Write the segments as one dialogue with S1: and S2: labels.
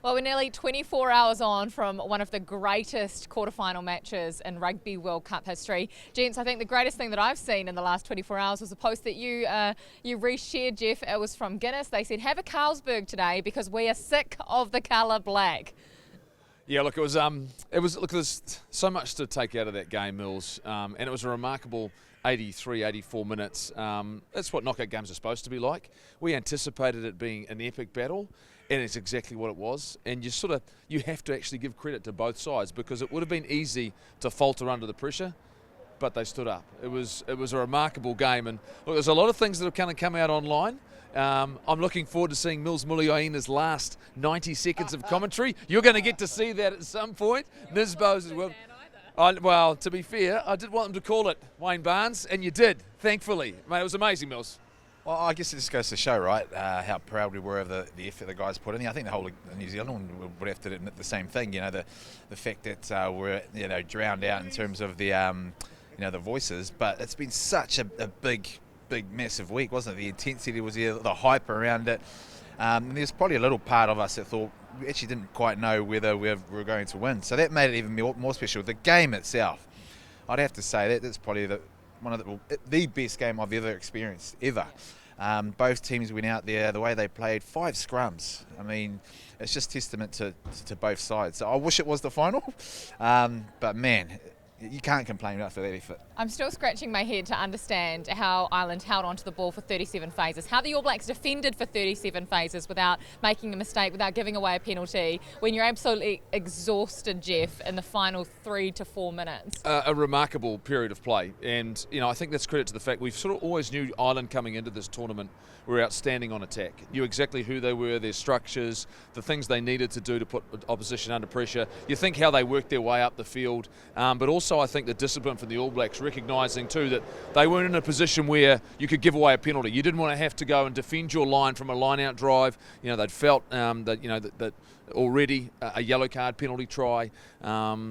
S1: Well, we're nearly 24 hours on from one of the greatest quarterfinal matches in Rugby World Cup history. Gents, I think the greatest thing that I've seen in the last 24 hours was a post that you reshared, Jeff. It was from Guinness. They said, have a Carlsberg today because we are sick of the colour black.
S2: Yeah, look, there's so much to take out of that game, Mills, and it was a remarkable 83, 84 minutes. That's what knockout games are supposed to be like. We anticipated it being an epic battle, and it's exactly what it was. And you have to actually give credit to both sides because it would have been easy to falter under the pressure, but they stood up. It was a remarkable game, and look, there's a lot of things that have kind of come out online. I'm looking forward to seeing Mills Mulioina's last 90 seconds of commentary. You're going to get to see that at some point. Nisbo's as well. Well, to be fair, I did want them to call it Wayne Barnes, and you did, thankfully. Mate, it was amazing, Mills.
S3: Well, I guess it just goes to show, right, how proud we were of the effort the guys put in. I think the whole of New Zealand would have to admit the same thing. You know, the fact that we're drowned out in terms of the the voices, but it's been such a big, massive week, wasn't it? The intensity was there, the hype around it. There's probably a little part of us that thought we actually didn't quite know whether we were going to win. So that made it even more special. The game itself, I'd have to say that's probably the best game I've ever experienced, ever. Both teams went out there, the way they played, 5 scrums. I mean, it's just testament to both sides. So I wish it was the final, but man, you can't complain after that effort.
S1: I'm still scratching my head to understand how Ireland held onto the ball for 37 phases, how the All Blacks defended for 37 phases without making a mistake, without giving away a penalty, when you're absolutely exhausted, Jeff, in the final 3 to 4 minutes.
S2: A remarkable period of play, and I think that's credit to the fact we've sort of always knew Ireland coming into this tournament were outstanding on attack. Knew exactly who they were, their structures, the things they needed to do to put opposition under pressure. You think how they worked their way up the field, but also I think the discipline from the All Blacks, recognising too that they weren't in a position where you could give away a penalty. You didn't want to have to go and defend your line from a line-out drive. They'd felt that already a yellow card penalty try.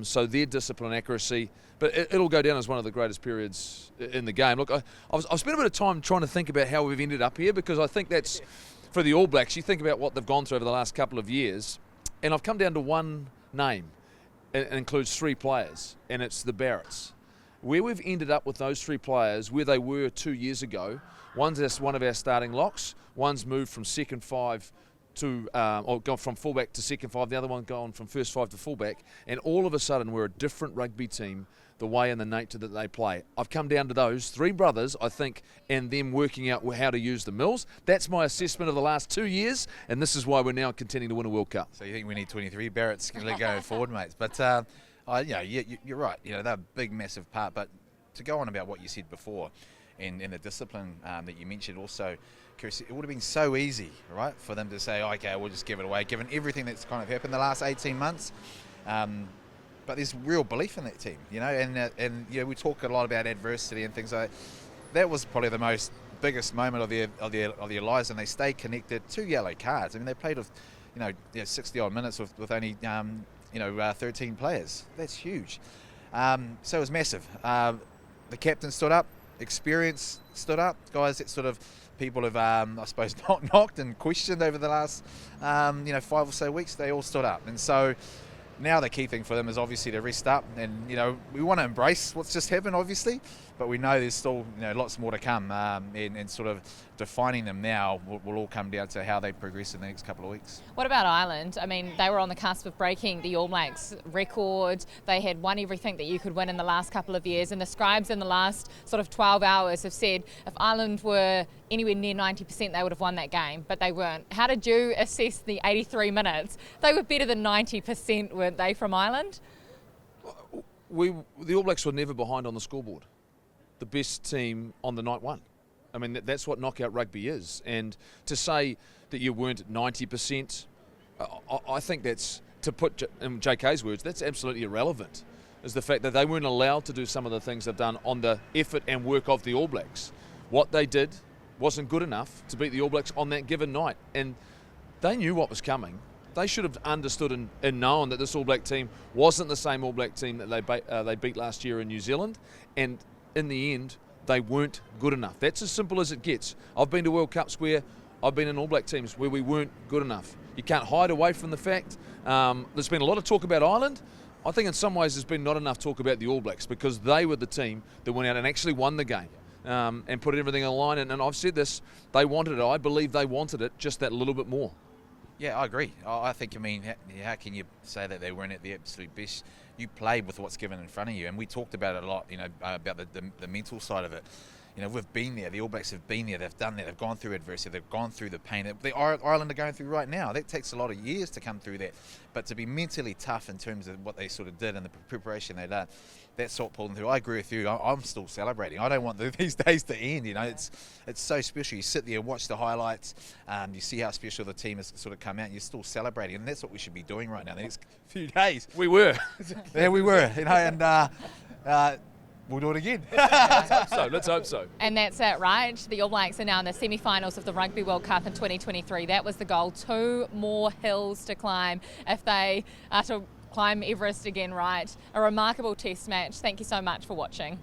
S2: So their discipline, accuracy. But it'll go down as one of the greatest periods in the game. Look, I've spent a bit of time trying to think about how we've ended up here because I think that's, for the All Blacks, you think about what they've gone through over the last couple of years, and I've come down to one name. It includes 3 players, and it's the Barretts. Where we've ended up with those 3 players, where they were 2 years ago, one's one of our starting locks, one's moved from second 5 to, or gone from fullback to second 5, the other one gone from first 5 to fullback, and all of a sudden we're a different rugby team, the way and the nature that they play. I've come down to those 3 brothers, I think, and them working out how to use the Mills. That's my assessment of the last 2 years, and this is why we're now continuing to win a World Cup.
S3: So you think we need 23 Barretts going forward, mates? But you're right. They're a big, massive part. But to go on about what you said before, and the discipline that you mentioned also, Chris, it would have been so easy, right, for them to say, okay, we'll just give it away, given everything that's kind of happened the last 18 months. But there's real belief in that team, and we talk a lot about adversity and things like that. That was probably the biggest moment of their lives, and they stayed connected. 2 yellow cards. I mean, they played with 60 odd minutes with only 13 players. That's huge. So it was massive. The captain stood up, experience stood up, guys that sort of people have I suppose knocked and questioned over the last 5 or so weeks. They all stood up, and so now the key thing for them is obviously to rest up, and we want to embrace what's just happened, obviously, but we know there's still lots more to come, and sort of defining them now will all come down to how they progress in the next couple of weeks.
S1: What about Ireland? I mean, they were on the cusp of breaking the All Blacks record. They had won everything that you could win in the last couple of years, and the scribes in the last sort of 12 hours have said if Ireland were anywhere near 90%, they would have won that game, but they weren't. How did you assess the 83 minutes? They were better than 90%, weren't they, from Ireland?
S2: The All Blacks were never behind on the scoreboard. The best team on the night won. I mean, that's what knockout rugby is. And to say that you weren't at 90%, I think that's, to put in JK's words, that's absolutely irrelevant, is the fact that they weren't allowed to do some of the things they've done on the effort and work of the All Blacks. What they did wasn't good enough to beat the All Blacks on that given night. And they knew what was coming. They should have understood and known that this All Black team wasn't the same All Black team that they beat last year in New Zealand. And in the end, they weren't good enough. That's as simple as it gets. I've been to World Cups where I've been in All Black teams where we weren't good enough. You can't hide away from the fact. There's been a lot of talk about Ireland. I think in some ways there's been not enough talk about the All Blacks, because they were the team that went out and actually won the game and put everything on the line. And I've said this, they wanted it. I believe they wanted it just that little bit more.
S3: Yeah, I agree. I think, I mean, how can you say that they weren't at the absolute best? You played with what's given in front of you, and we talked about it a lot, you know, about the mental side of it. You know, we've been there. The All Blacks have been there. They've done that. They've gone through adversity. They've gone through the pain that Ireland are going through right now. That takes a lot of years to come through that. But to be mentally tough in terms of what they sort of did and the preparation they did, that's sort of pulled them through. I agree with you. I'm still celebrating. I don't want these days to end. You know, it's so special. You sit there and watch the highlights. You see how special the team has sort of come out. And you're still celebrating, and that's what we should be doing right now. The next few days.
S2: We were.
S3: There we were. You know, and. We'll do it again.
S2: Let's hope so.
S1: And that's it, right? The All Blacks are now in the semi-finals of the Rugby World Cup in 2023. That was the goal. 2 more hills to climb if they are to climb Everest again, right? A remarkable test match. Thank you so much for watching.